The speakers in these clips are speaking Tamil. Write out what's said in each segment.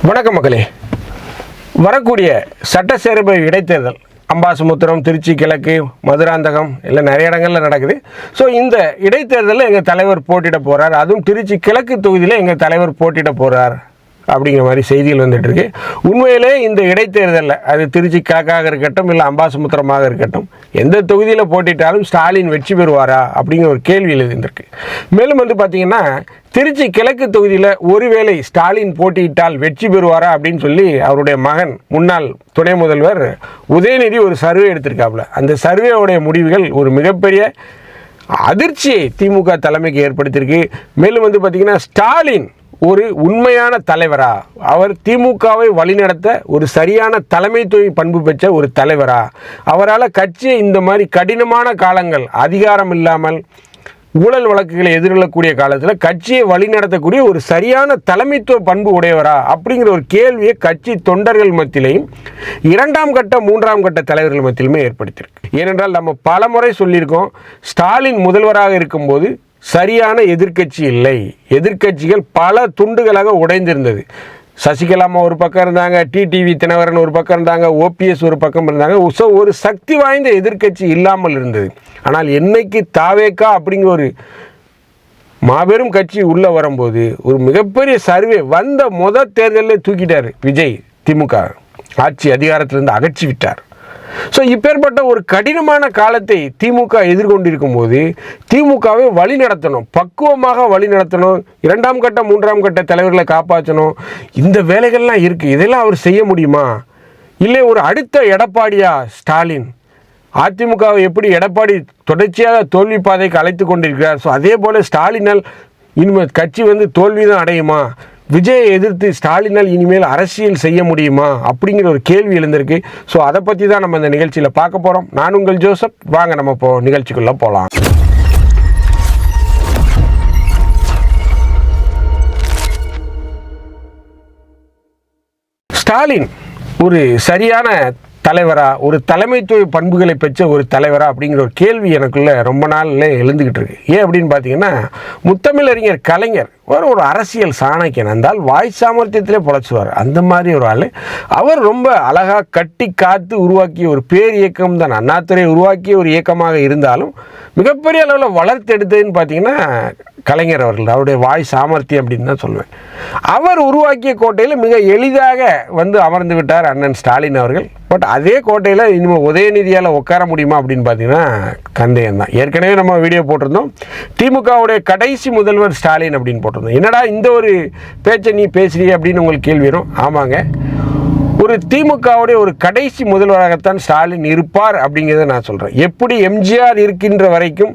வணக்கம் மக்களே. வரக்கூடிய சட்டசேரவை இடைத்தேர்தல் அம்பாசமுத்திரம், திருச்சி கிழக்கு, மதுராந்தகம் இல்லை நிறைய இடங்களில் நடக்குது. ஸோ இந்த இடைத்தேர்தலில் எங்கள் தலைவர் போட்டியிட போகிறார், அதுவும் திருச்சி கிழக்கு தொகுதியில் எங்கள் தலைவர் போட்டியிட போகிறார் அப்படிங்கிற மாதிரி செய்திகள் வந்துட்டுருக்கு. உண்மையிலே இந்த இடைத்தேர்தலில் அது திருச்சி கிழக்காக இருக்கட்டும் இல்லை அம்பாசமுத்திரமாக இருக்கட்டும், எந்த தொகுதியில் போட்டிட்டாலும் ஸ்டாலின் வெற்றி பெறுவாரா அப்படிங்கிற ஒரு கேள்வி எழுதிருக்கு. மேலும் பார்த்திங்கன்னா திருச்சி கிழக்கு தொகுதியில் ஒருவேளை ஸ்டாலின் போட்டியிட்டால் வெற்றி பெறுவாரா அப்படின்னு சொல்லி அவருடைய மகன் முன்னாள் துணை முதல்வர் உதயநிதி ஒரு சர்வே எடுத்திருக்காப்புல. அந்த சர்வேவுடைய முடிவுகள் ஒரு மிகப்பெரிய அதிர்ச்சியை திமுக தலைமைக்கு ஏற்படுத்தியிருக்கு. மேலும் பார்த்திங்கன்னா ஸ்டாலின் ஒரு உண்மையான தலைவரா, அவர் திமுகவை வழிநடத்த ஒரு சரியான தலைமைத்துவ பண்பு பெற்ற ஒரு தலைவரா, அவரால் கட்சியை இந்த மாதிரி கடினமான காலங்கள் அதிகாரம் இல்லாமல் ஊழல் வழக்குகளை எதிர்கொள்ளக்கூடிய காலத்தில் கட்சியை வழிநடத்தக்கூடிய ஒரு சரியான தலைமைத்துவ பண்பு உடையவரா அப்படிங்கிற ஒரு கேள்வியை கட்சி தொண்டர்கள் மத்தியிலையும் இரண்டாம் கட்ட மூன்றாம் கட்ட தலைவர்கள் மத்தியிலுமே ஏற்படுத்தியிருக்கு. ஏனென்றால் நம்ம பல முறை சொல்லியிருக்கோம், ஸ்டாலின் முதல்வராக இருக்கும்போது சரியான எதிர்க்கட்சி இல்லை, எதிர்க்கட்சிகள் பல துண்டுகளாக உடைந்திருந்தது. சசிகலாமா ஒரு பக்கம் இருந்தாங்க, டிடிவி தினகரன் ஒரு பக்கம் இருந்தாங்க, ஓபிஎஸ் ஒரு பக்கம் இருந்தாங்க. ஸோ ஒரு சக்தி வாய்ந்த எதிர்க்கட்சி இல்லாமல் இருந்தது. ஆனால் என்னைக்கு தாவேக்கா அப்படிங்கிற ஒரு மாபெரும் கட்சி உள்ளே வரும்போது ஒரு மிகப்பெரிய சர்வே வந்த முதல் தேர்தலில் தூக்கிட்டார் விஜய். திமுக ஆட்சி அதிகாரத்திலிருந்து அகற்றி விட்டார். ஸோ இப்பேற்பட்ட ஒரு கடினமான காலத்தை திமுக எதிர்கொண்டிருக்கும் போது திமுகவை வழி நடத்தணும், பக்குவமாக வழி நடத்தணும், இரண்டாம் கட்ட மூன்றாம் கட்ட தலைவர்களை காப்பாற்றணும். இந்த வேலைகள்லாம் இருக்குது. இதெல்லாம் அவர் செய்ய முடியுமா? இல்லை ஒரு அடுத்த எடப்பாடியா ஸ்டாலின்? அதிமுகவை எப்படி எடப்பாடி தொடர்ச்சியாக தோல்வி பாதைக்கு அழைத்து கொண்டிருக்கிறார், ஸோ அதே போல் ஸ்டாலினால் இனிமேல் கட்சி தோல்வி தான் அடையுமா? விஜயை எதிர்த்து ஸ்டாலினால் இனிமேல் அரசியல் செய்ய முடியுமா அப்படிங்கிற ஒரு கேள்வி எழுந்திருக்கு. ஸோ அதை பற்றி தான் நம்ம இந்த நிகழ்ச்சியில் பார்க்க போகிறோம். நான் உங்கள் ஜோசப். வாங்க நம்ம இப்போ நிகழ்ச்சிக்குள்ளே போகலாம். ஸ்டாலின் ஒரு சரியான தலைவரா, ஒரு தலைமைத்துவ பண்புகளை பெற்ற ஒரு தலைவரா அப்படிங்கிற ஒரு கேள்வி எனக்குள்ள ரொம்ப நாள்ல எழுந்துக்கிட்டு இருக்கு. ஏன் அப்படின்னு பார்த்தீங்கன்னா, முத்தமிழறிஞர் கலைஞர் ஒரு அரசியல் சாணக்கியன், இருந்தால் வாய் சாமர்த்தியத்திலே பொழைச்சுவார். அந்த மாதிரி ஒரு ஆள். அவர் ரொம்ப அழகாக கட்டி காத்து உருவாக்கிய ஒரு பேர் இயக்கம் தான் அண்ணாதுரை உருவாக்கிய ஒரு இயக்கமாக இருந்தாலும் மிகப்பெரிய அளவில் வளர்த்தெடுத்ததுன்னு பார்த்தீங்கன்னா கலைஞர் அவர்கள். அவருடைய வாய் சாமர்த்தியம் அப்படின்னு தான் சொல்லுவேன். அவர் உருவாக்கிய கோட்டையில் மிக எளிதாக அமர்ந்து விட்டார் அண்ணன் ஸ்டாலின் அவர்கள். பட் அதே கோட்டையில் இனிமேல் உதயநிதியால் உட்கார முடியுமா அப்படின்னு பார்த்தீங்கன்னா சந்தேகம் தான். ஏற்கனவே நம்ம வீடியோ போட்டிருந்தோம், திமுகவுடைய கடைசி முதல்வர் ஸ்டாலின் அப்படின்னு போட்டிருந்தோம். என்னடா இந்த ஒரு பேச்சை நீ பேசுறீங்க அப்படின்னு உங்களுக்கு கேள்வி வரும். ஆமாங்க, ஒரு திமுகவுடைய ஒரு கடைசி முதல்வராகத்தான் ஸ்டாலின் இருப்பார் அப்படிங்கிறத நான் சொல்கிறேன். எப்படி எம்ஜிஆர் இருக்கின்ற வரைக்கும்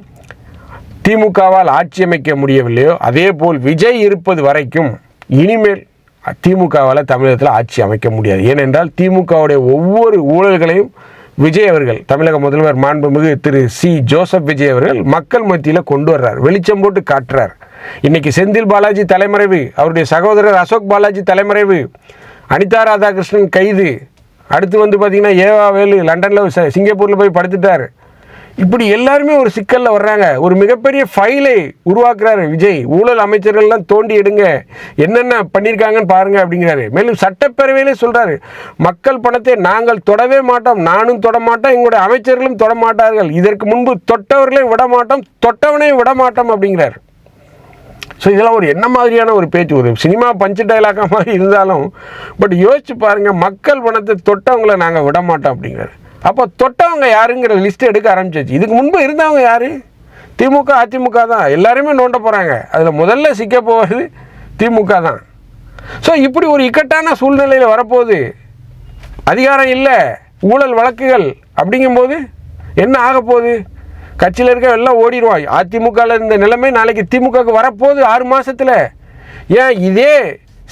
திமுகவால் ஆட்சி அமைக்க முடியவில்லையோ அதே போல் விஜய் இருப்பது வரைக்கும் இனிமேல் திமுகவால் தமிழகத்தில் ஆட்சி அமைக்க முடியாது. ஏனென்றால் திமுகவுடைய ஒவ்வொரு ஊழல்களையும் விஜய் அவர்கள், தமிழக முதல்வர் மாண்புமிகு திரு சி ஜோசப் விஜய் அவர்கள் மக்கள் மத்தியில் கொண்டு வர்றார், வெளிச்சம் போட்டு காட்டுறார். இன்னைக்கு செந்தில் பாலாஜி தலைமறைவு, அவருடைய சகோதரர் அசோக் பாலாஜி தலைமறைவு, அனிதா ராதாகிருஷ்ணன் கைது, அடுத்து பார்த்தீங்கன்னா ஏவா வேலு லண்டனில் சிங்கப்பூரில் போய் படுத்துட்டார். இப்படி எல்லாருமே ஒரு சிக்கலில் வர்றாங்க. ஒரு மிகப்பெரிய ஃபைலை உருவாக்குறாரு விஜய். ஊழல் அமைச்சர்கள்லாம் தோண்டி எடுங்க, என்னென்ன பண்ணியிருக்காங்கன்னு பாருங்க அப்படிங்கிறாரு. மேலும் சட்டப்பேரவையிலே சொல்கிறாரு, மக்கள் பணத்தை நாங்கள் தொடவே மாட்டோம், நானும் தொட மாட்டோம், எங்களுடைய அமைச்சர்களும் தொட மாட்டார்கள், இதற்கு முன்பு தொட்டவர்களையும் விட மாட்டோம், தொட்டவனையும் விட மாட்டோம் அப்படிங்கிறார். ஸோ இதெல்லாம் ஒரு என்ன மாதிரியான ஒரு பேச்சு, ஒரு சினிமா பஞ்சு டைலாக்காக மாதிரி இருந்தாலும் பட் யோசிச்சு பாருங்கள், மக்கள் பணத்தை தொட்டவங்களை நாங்கள் விட மாட்டோம் அப்படிங்கிறாரு. அப்போ தொட்டவங்க யாருங்கிற லிஸ்ட் எடுக்க ஆரம்பிச்சாச்சு. இதுக்கு முன்பு இருந்தவங்க யார்? திமுக அதிமுக தான். எல்லாருமே நோண்ட போகிறாங்க. அதில் முதல்ல சிக்க போவது திமுக தான். ஸோ இப்படி ஒரு இக்கட்டான சூழ்நிலையில் வரப்போகுது. அதிகாரம் இல்லை, ஊழல் வழக்குகள் அப்படிங்கும்போது என்ன ஆக போகுது? கட்சியில் இருக்க எல்லாம் ஓடிடுவான். அதிமுகவில் இருந்த நிலைமை நாளைக்கு திமுகவுக்கு வரப்போகுது 6 மாதத்தில். ஏன் இதே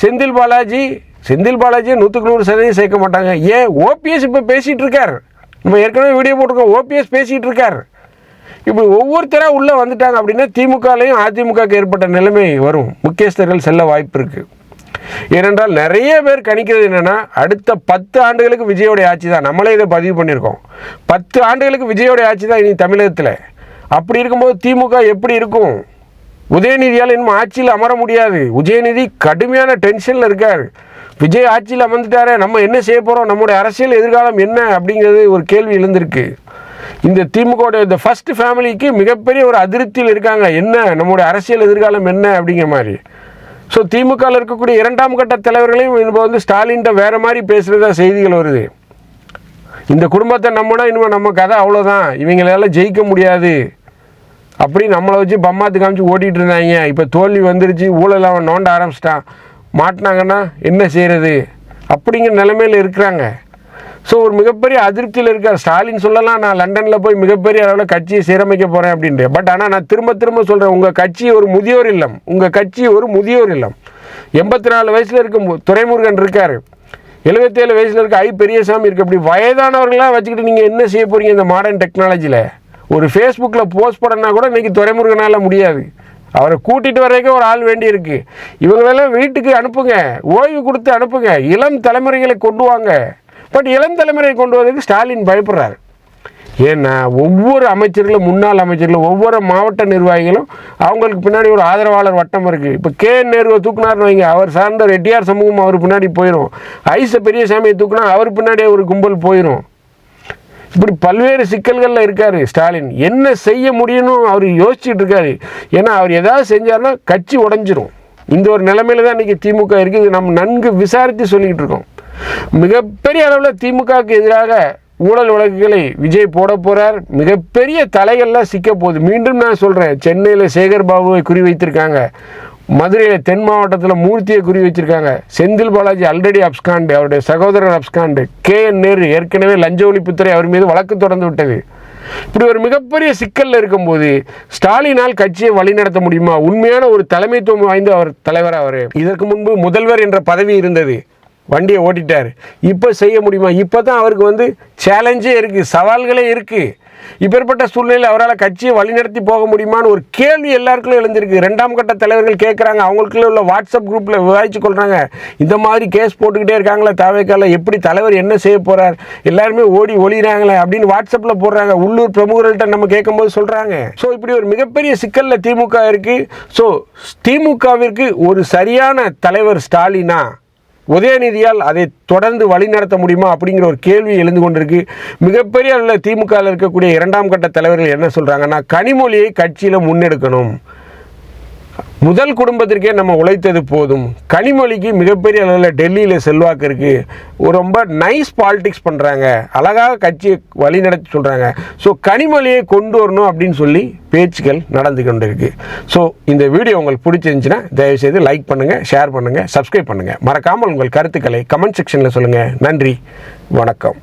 செந்தில் பாலாஜி 100% சேர்க்க மாட்டாங்க. ஏன் ஓபிஎஸ் இப்போ பேசிகிட்டு இருக்கார், நம்ம ஏற்கனவே வீடியோ போட்டிருக்கோம், ஓபிஎஸ் பேசிகிட்டு இருக்கார். இப்படி ஒவ்வொருத்தராக உள்ளே வந்துட்டாங்க அப்படின்னா திமுகலையும் அதிமுகவுக்கு ஏற்பட்ட நிலைமை வரும். முக்கியஸ்தர்கள் செல்ல வாய்ப்பு இருக்குது. ஏனென்றால் நிறைய பேர் கணிக்கிறது என்னென்னா, அடுத்த 10 ஆண்டுகளுக்கு விஜயோடைய ஆட்சி தான். நம்மளே இதை பதிவு பண்ணியிருக்கோம். 10 ஆண்டுகளுக்கு விஜயோடைய ஆட்சி தான் இனி தமிழகத்தில். அப்படி இருக்கும்போது திமுக எப்படி இருக்கும்? உதயநிதியால் இன்னும் ஆட்சியில் அமர முடியாது. உதயநிதி கடுமையான டென்ஷனில் இருக்கார். விஜய் ஆட்சியில் அமர்ந்துட்டாரே, நம்ம என்ன செய்ய போகிறோம், நம்முடைய அரசியல் எதிர்காலம் என்ன அப்படிங்கிறது ஒரு கேள்வி எழுந்திருக்கு. இந்த திமுக இந்த ஃபர்ஸ்ட் ஃபேமிலிக்கு மிகப்பெரிய ஒரு அதிருப்தியில் இருக்காங்க. என்ன நம்முடைய அரசியல் எதிர்காலம் என்ன அப்படிங்கிற மாதிரி. ஸோ திமுகவில் இருக்கக்கூடிய இரண்டாம் கட்ட தலைவர்களையும் இப்போ வந்து ஸ்டாலின்கிட்ட வேறு மாதிரி பேசுகிறதா செய்திகள் வருது. இந்த குடும்பத்தை நம்பினா இனிமேல் நம்ம கதை அவ்வளோதான், இவங்களால ஜெயிக்க முடியாது அப்படி நம்மளை வச்சு பம்மாத்து காமிச்சு ஓட்டிகிட்டு இருந்தாங்க. இப்போ தோல்வி வந்துருச்சு, ஊழல் அவன் நோண்ட ஆரம்பிச்சிட்டான், மாட்டினாங்கன்னா என்ன செய்கிறது அப்படிங்கிற நிலைமையில் இருக்கிறாங்க. ஸோ ஒரு மிகப்பெரிய அதிருப்தியில் இருக்கார் ஸ்டாலின். சொல்லலாம், நான் லண்டனில் போய் மிகப்பெரிய அளவில் கட்சியை சீரமைக்க போகிறேன் அப்படின்ட்டு. பட் ஆனால் நான் திரும்ப சொல்கிறேன், உங்கள் கட்சி ஒரு முதியோர் இல்லம். உங்கள் கட்சி ஒரு முதியோர் இல்லம். 84 வயசில் இருக்க துரைமுருகன் இருக்கார், 77 வயசில் இருக்க ஐ பெரியசாமி இருக்குது. அப்படி வயதானவர்களாக வச்சுக்கிட்டு நீங்கள் என்ன செய்ய போகிறீங்க இந்த மாடர்ன் டெக்னாலஜியில்? ஒரு ஃபேஸ்புக்கில் போஸ்ட் பண்ணனா கூட இன்றைக்கி துரைமுருகனால் முடியாது. அவரை கூட்டிகிட்டு வர்றதுக்கே ஒரு ஆள் வேண்டி இருக்குது. இவங்களெல்லாம் வீட்டுக்கு அனுப்புங்க, ஓய்வு கொடுத்து அனுப்புங்க, இளம் தலைமுறைகளை கொண்டு வாங்க. பட் இளம் தலைமுறையை கொண்டு வரதுக்கு ஸ்டாலின் பயப்படுறாரு. ஏன்னா ஒவ்வொரு அமைச்சர்களும், முன்னாள் அமைச்சர்களும், ஒவ்வொரு மாவட்ட நிர்வாகிகளும் அவங்களுக்கு பின்னாடி ஒரு ஆதரவாளர் வட்டம் இருக்குது. இப்போ KN நேருவை தூக்குனார்னு வைங்க, அவர் சார்ந்த ரெட்டியார் சமூகம் அவர் பின்னாடி போயிடும். ஐச பெரியசாமியை தூக்குனா அவர் பின்னாடியே ஒரு கும்பல் போயிடும். இப்படி பல்வேறு சிக்கல்களில் இருக்கார் ஸ்டாலின். என்ன செய்ய முடியும்னு அவர் யோசிச்சுட்டு இருக்காரு. ஏன்னா அவர் ஏதாவது செஞ்சார்னா கட்சி உடஞ்சிரும். இந்த ஒரு நிலைமையில தான் இன்றைக்கி திமுக இருக்குது. நம்ம நன்கு விசாரித்து சொல்லிக்கிட்டு இருக்கோம். மிகப்பெரிய அளவில் திமுகவுக்கு எதிராக ஊழல் வழக்குகளை விஜய் போட போகிறார். மிகப்பெரிய தலைகள்லாம் சிக்க போகுது. மீண்டும் நான் சொல்கிறேன், சென்னையில் சேகர் பாபுவை குறிவைத்திருக்காங்க, மதுரையில் தென் மாவட்டத்தில் மூர்த்தியை குறி வச்சிருக்காங்க, செந்தில் பாலாஜி ஆல்ரெடி அப்ஸ்காண்டு, அவருடைய சகோதரர் அப்ஸ்காண்டு, KN நேரு ஏற்கனவே லஞ்ச ஒழிப்புத்துறை அவர் மீது வழக்கு தொடர்ந்து விட்டது. இப்படி ஒரு மிகப்பெரிய சிக்கலில் இருக்கும்போது ஸ்டாலினால் கட்சியை வழிநடத்த முடியுமா? உண்மையான ஒரு தலைமைத்துவம் வாய்ந்த அவர் தலைவர். அவர் இதற்கு முன்பு முதல்வர் என்ற பதவி இருந்தது, வண்டியை ஓட்டிட்டார். இப்போ செய்ய முடியுமா? இப்போ தான் அவருக்கு வந்து சேலஞ்சே இருக்குது, சவால்களே இருக்குது. இப்பேற்பட்ட சூழ்நிலையில் அவரால் கட்சியை வழிநடத்தி போக முடியுமான்னு ஒரு கேள்வி எல்லாருக்குள்ளே எழுந்திருக்கு. ரெண்டாம் கட்ட தலைவர்கள் கேட்குறாங்க, அவங்களுக்குள்ளே உள்ள வாட்ஸ்அப் குரூப்பில் விவாதிச்சு கொள்கிறாங்க. இந்த மாதிரி கேஸ் போட்டுக்கிட்டே இருக்காங்களே தாவேக்கால, எப்படி தலைவர் என்ன செய்ய போகிறார், எல்லாருமே ஓடி ஒளிகிறாங்களே அப்படின்னு வாட்ஸ்அப்பில் போடுறாங்க. உள்ளூர் பிரமுகர்கள்ட்ட நம்ம கேட்கும்போது சொல்கிறாங்க. ஸோ இப்படி ஒரு மிகப்பெரிய சிக்கலில் திமுக இருக்குது. ஸோ திமுகவிற்கு ஒரு சரியான தலைவர் ஸ்டாலினா, உதயநிதியால் அதை தொடர்ந்து வழிநடத்த முடியுமா அப்படிங்கிற ஒரு கேள்வி எழுந்து கொண்டிருக்கு. மிகப்பெரிய அளவில் திமுகவில் இருக்கக்கூடிய இரண்டாம் கட்ட தலைவர்கள் என்ன சொல்கிறாங்கன்னா, கனிமொழியை கட்சியில் முன்னெடுக்கணும், முதல் குடும்பத்திற்கே நம்ம உழைத்தது போதும், கனிமொழிக்கு மிகப்பெரிய அளவில் டெல்லியில் செல்வாக்கு இருக்குது, ரொம்ப நைஸ் பாலிடிக்ஸ் பண்ணுறாங்க, அழகாக கட்சியை வழிநடத்தி சொல்கிறாங்க, ஸோ கனிமொழியை கொண்டு வரணும் அப்படின்னு சொல்லி பேச்சுக்கள் நடந்து கொண்டு இருக்கு. ஸோ இந்த வீடியோ உங்களுக்கு பிடிச்சிருந்துச்சுன்னா தயவுசெய்து லைக் பண்ணுங்கள், ஷேர் பண்ணுங்கள், சப்ஸ்கிரைப் பண்ணுங்கள். மறக்காமல் உங்கள் கருத்துக்களை கமெண்ட் செக்ஷனில் சொல்லுங்கள். நன்றி, வணக்கம்.